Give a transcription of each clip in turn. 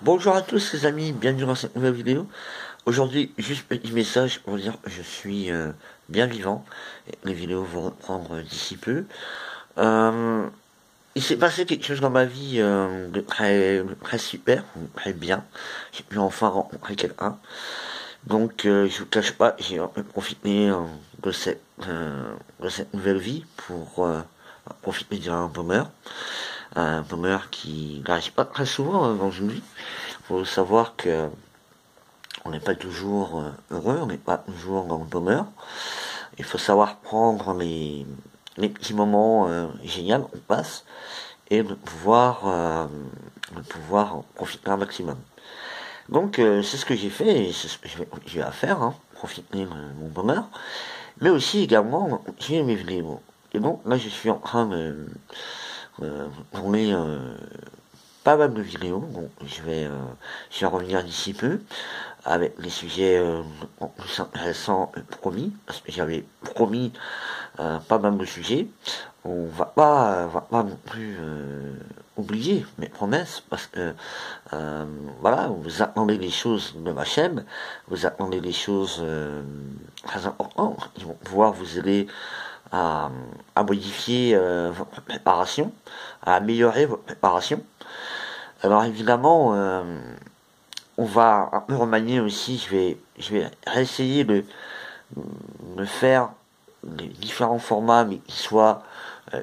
Bonjour à tous les amis, bienvenue dans cette nouvelle vidéo. Aujourd'hui, juste petit message pour dire que je suis bien vivant. Et les vidéos vont reprendre d'ici peu. Euh, il s'est passé quelque chose dans ma vie de très super, très bien. J'ai pu enfin rencontrer quelqu'un. Donc je vous cache pas, j'ai un peu profité de cette nouvelle vie pour profiter d'un bonheur. Un bonheur qui n'arrive pas très souvent dans une vie. Il faut savoir que on n'est pas toujours heureux, on n'est pas toujours dans le bonheur. Il faut savoir prendre les petits moments géniaux qu'on passe et de pouvoir en profiter un maximum. Donc c'est ce que j'ai fait et c'est ce que je vais à faire, hein, profiter de mon bonheur, mais aussi également continuer mes vidéos. Et donc là je suis en train de tourner pas mal de vidéos, donc je vais revenir d'ici peu avec les sujets plus intéressants promis, parce que j'avais promis pas mal de sujets. Va pas non plus oublier mes promesses, parce que voilà, vous attendez des choses de ma chaîne, vous attendez des choses très importantes qui vont pouvoir vous aider à modifier votre préparation, à améliorer votre préparation. Alors évidemment, on va un peu remanier aussi, je vais réessayer de faire les différents formats, mais qui soient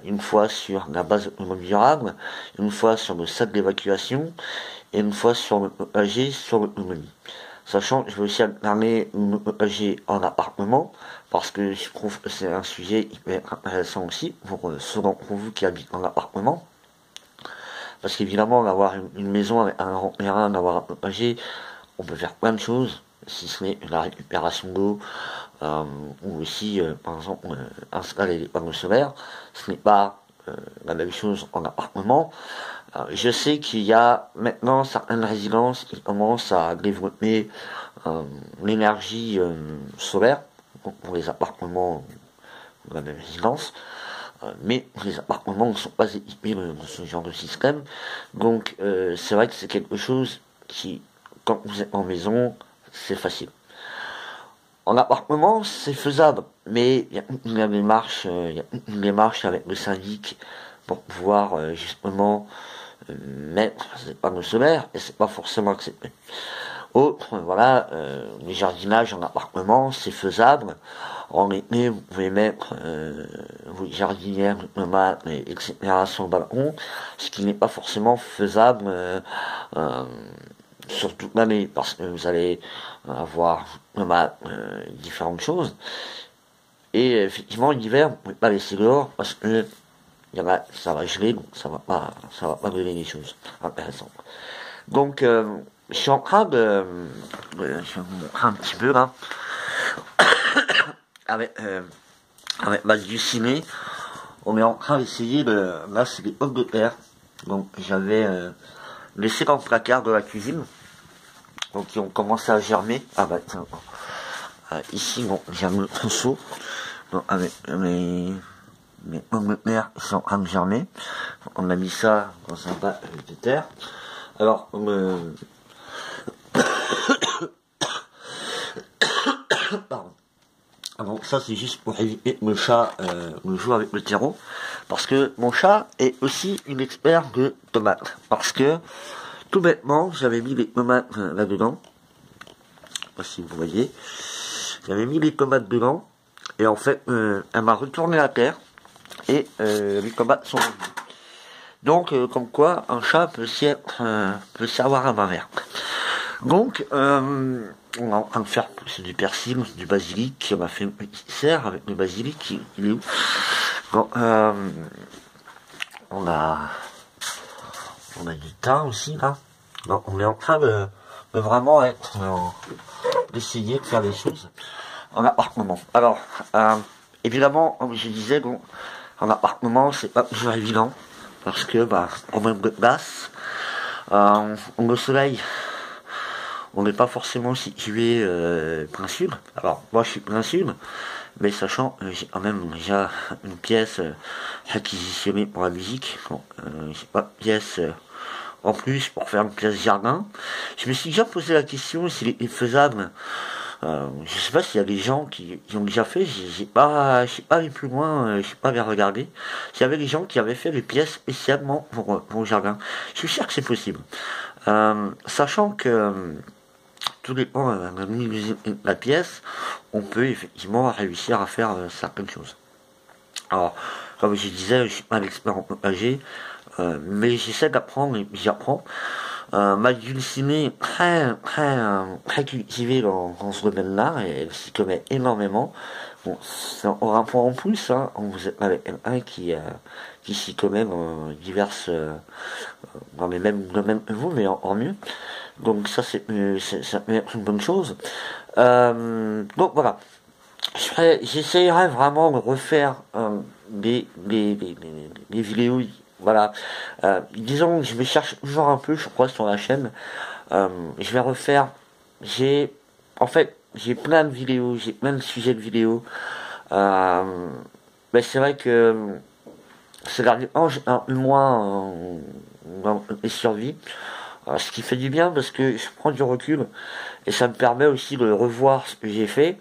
une fois sur la base autonomie durable, une fois sur le sac d'évacuation, et une fois sur le potager sur l'autonomie. Sachant que je vais aussi alterner le potager en appartement, parce que je trouve que c'est un sujet hyper intéressant aussi pour ceux d'entre vous qui habitent en appartement. Parce qu'évidemment, d'avoir une maison avec un grand terrain, d'avoir un potager, on peut faire plein de choses, si ce n'est la récupération d'eau, ou aussi, par exemple, installer des panneaux solaires. Ce n'est pas la même chose en appartement. Je sais qu'il y a maintenant certaines résidences qui commencent à développer l'énergie solaire pour les appartements de la même résidence. Mais les appartements ne sont pas équipés de ce genre de système. Donc c'est vrai que c'est quelque chose qui, quand vous êtes en maison, c'est facile. En appartement, c'est faisable, mais il y a une démarche avec le syndic pour pouvoir justement mettre des panneaux solaires, et c'est pas forcément accepté. Autre, voilà, les jardinages en appartement, c'est faisable. En été, vous pouvez mettre vos jardinières, tomates, etc. sur le balcon, ce qui n'est pas forcément faisable sur toute l'année, parce que vous allez avoir différentes choses. Et effectivement, l'hiver, vous ne pouvez pas laisser dehors, parce que ça va geler, donc ça va pas donner des choses intéressantes. Donc, je suis en train je vais vous montrer un petit peu là, avec base du ciné, on est en train d'essayer là c'est des pommes de terre, donc j'avais laissé dans le placard de la cuisine, donc ils ont commencé à germer, ah bah tiens, ici bon, j'ai un trousseau, donc avec mes pommes de terre qui sont en train de germer, on a mis ça dans un bac de terre, alors pardon. Donc ça c'est juste pour éviter que le chat me joue avec le terreau, parce que mon chat est aussi une expert de tomates, parce que tout bêtement j'avais mis les tomates là-dedans, je sais pas si vous voyez, j'avais mis les tomates dedans, et en fait elle m'a retourné la terre, et les tomates sont revenues. Donc comme quoi un chat peut s'y avoir à main verte. Donc, on est en train de faire du persil, du basilic. On a fait une petite serre avec le basilic. Il est où? Bon, on a du thym aussi, là. Donc, on est en train de vraiment d'essayer de faire des choses en appartement. Alors, évidemment, comme je disais, bon, en appartement, c'est pas toujours évident. Parce que, problème de place. Le soleil, on n'est pas forcément situé plein sud. Alors, moi, je suis plein sud, mais sachant j'ai quand même déjà une pièce réquisitionnée pour la musique. Bon, j'ai pas de pièce en plus pour faire une pièce jardin. Je me suis déjà posé la question s'il est faisable. Je sais pas s'il y a des gens qui ont déjà fait, je sais pas aller plus loin, je sais pas aller regarder. S'il y avait des gens qui avaient fait des pièces spécialement pour le jardin. Je suis sûr que c'est possible. Sachant que tout dépend de la pièce, on peut effectivement réussir à faire certaines choses. Alors, comme je disais, je suis pas un expert en potager, mais j'essaie d'apprendre et j'apprends. Ma dulcinée est très cultivée dans ce domaine-là, et elle s'y connaît énormément. Bon, c'est un point en plus, hein, vous êtes avec quelqu'un qui s'y connaît dans les mêmes domaines que vous, mais en mieux. Donc ça, ça peut être une bonne chose. Donc voilà. J'essayerai vraiment de refaire des vidéos. Voilà. Disons que je me cherche toujours un peu, je crois, sur la chaîne. Je vais refaire. En fait, j'ai plein de vidéos, j'ai plein de sujets de vidéos. Mais c'est vrai que c'est un peu moins dans les survies. Ce qui fait du bien parce que je prends du recul et ça me permet aussi de revoir ce que j'ai fait,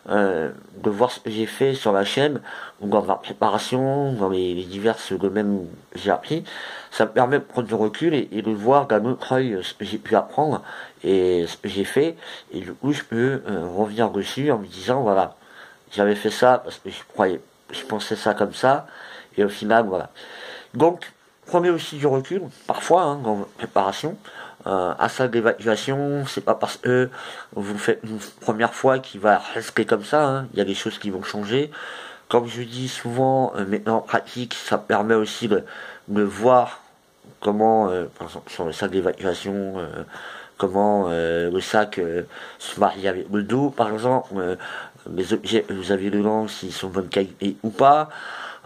de voir ce que j'ai fait sur la chaîne ou dans ma préparation, dans les diverses domaines où j'ai appris. Ça me permet de prendre du recul et de voir d'un autre œil ce que j'ai pu apprendre et ce que j'ai fait, et du coup je peux revenir dessus en me disant voilà, j'avais fait ça parce que je pensais ça comme ça, et au final voilà. Donc prenez aussi du recul, parfois, hein, dans votre préparation. À salle d'évacuation, c'est pas parce que vous faites une première fois qu'il va rester comme ça, hein. Il y a des choses qui vont changer. Comme je dis souvent, maintenant en pratique, ça permet aussi de voir comment, par exemple, sur le sac d'évacuation, comment le sac se marie avec le dos, par exemple, les objets que vous avez dedans, s'ils sont de bonne qualité ou pas.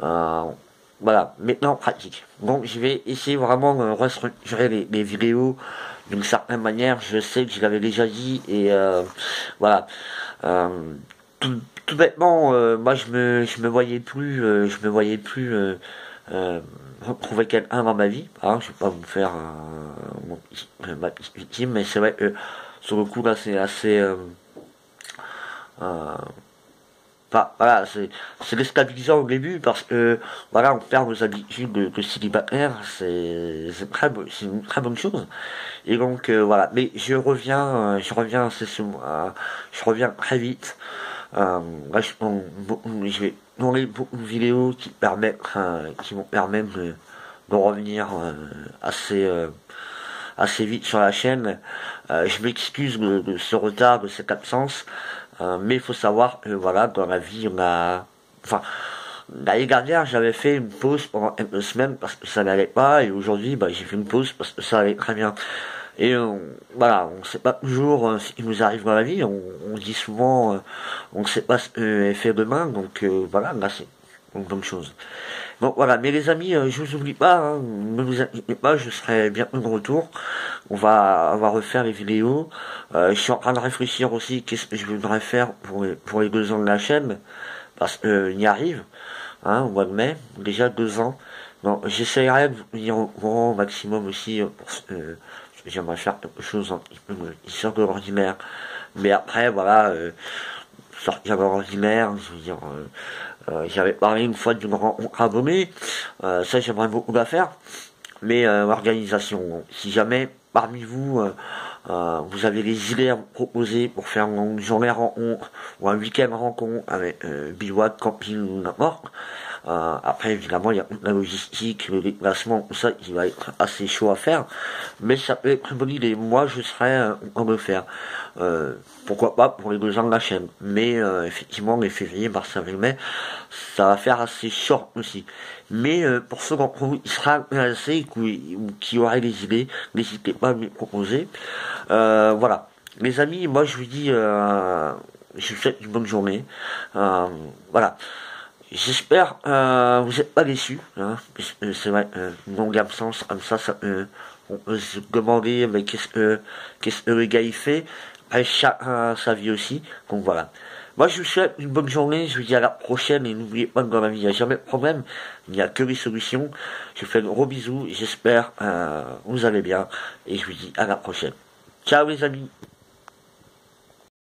Voilà, maintenant en pratique. Donc je vais essayer vraiment de restructurer les vidéos d'une certaine manière. Je sais que je l'avais déjà dit, et voilà. Euh, tout bêtement, moi je me voyais plus, retrouver quelqu'un dans ma vie. Hein, je vais pas vous faire ma petite victime, mais c'est vrai que sur le coup là c'est assez euh, voilà, c'est déstabilisant au début parce que voilà, on perd nos habitudes de célibataire, c'est une très bonne chose. Et donc voilà, mais je reviens, je reviens très vite. Là, je vais tourner beaucoup de vidéos qui vont permettre de revenir assez vite sur la chaîne. Je m'excuse de ce retard, de cette absence. Mais il faut savoir que voilà, dans la vie, enfin, l'année dernière, j'avais fait une pause pendant quelques semaines parce que ça n'allait pas, et aujourd'hui, j'ai fait une pause parce que ça allait très bien. Et voilà, on ne sait pas toujours ce qui nous arrive dans la vie. On dit souvent, on ne sait pas ce qu'est fait demain, donc voilà, là c'est une bonne chose. Donc voilà, mais les amis, je vous oublie pas, hein, ne vous inquiétez pas, je serai bientôt de retour. On va refaire les vidéos. Je suis en train de réfléchir aussi qu'est-ce que je voudrais faire pour les 2 ans de la chaîne, parce qu'on y arrive, hein, au mois de mai, déjà 2 ans. Donc j'essaierai de venir au courant au maximum aussi, parce que j'aimerais faire quelque chose qui sort de l'ordinaire. Mais après, voilà, sortir de l'ordinaire, je veux dire... j'avais parlé une fois d'une rencontre abonnée, ça j'aimerais beaucoup la faire, mais l'organisation, si jamais parmi vous, vous avez des idées à me proposer pour faire une journée rencontre ou un week-end rencontre avec bivouac, camping ou n'importe, après évidemment il y a la logistique, le déplacement, tout ça qui va être assez chaud à faire, mais ça peut être une bonne idée. Moi je serais en le faire. Pourquoi pas pour les 2 ans de la chaîne, mais effectivement les février, mars, avril, mai, ça va faire assez short aussi. Mais pour ceux d'entre vous qui seraient intéressés ou qui auraient des idées, n'hésitez pas à me les proposer. Voilà, les amis, moi je vous dis, je vous souhaite une bonne journée. Voilà. J'espère vous n'êtes pas déçus, hein, c'est vrai, une longue absence comme ça, on peut se demander mais qu'est-ce que le gars il fait. Après chacun sa vie aussi, donc voilà. Moi, je vous souhaite une bonne journée, je vous dis à la prochaine, et n'oubliez pas que dans la vie, il n'y a jamais de problème, il n'y a que les solutions. Je vous fais de gros bisous, j'espère vous allez bien, et je vous dis à la prochaine. Ciao les amis.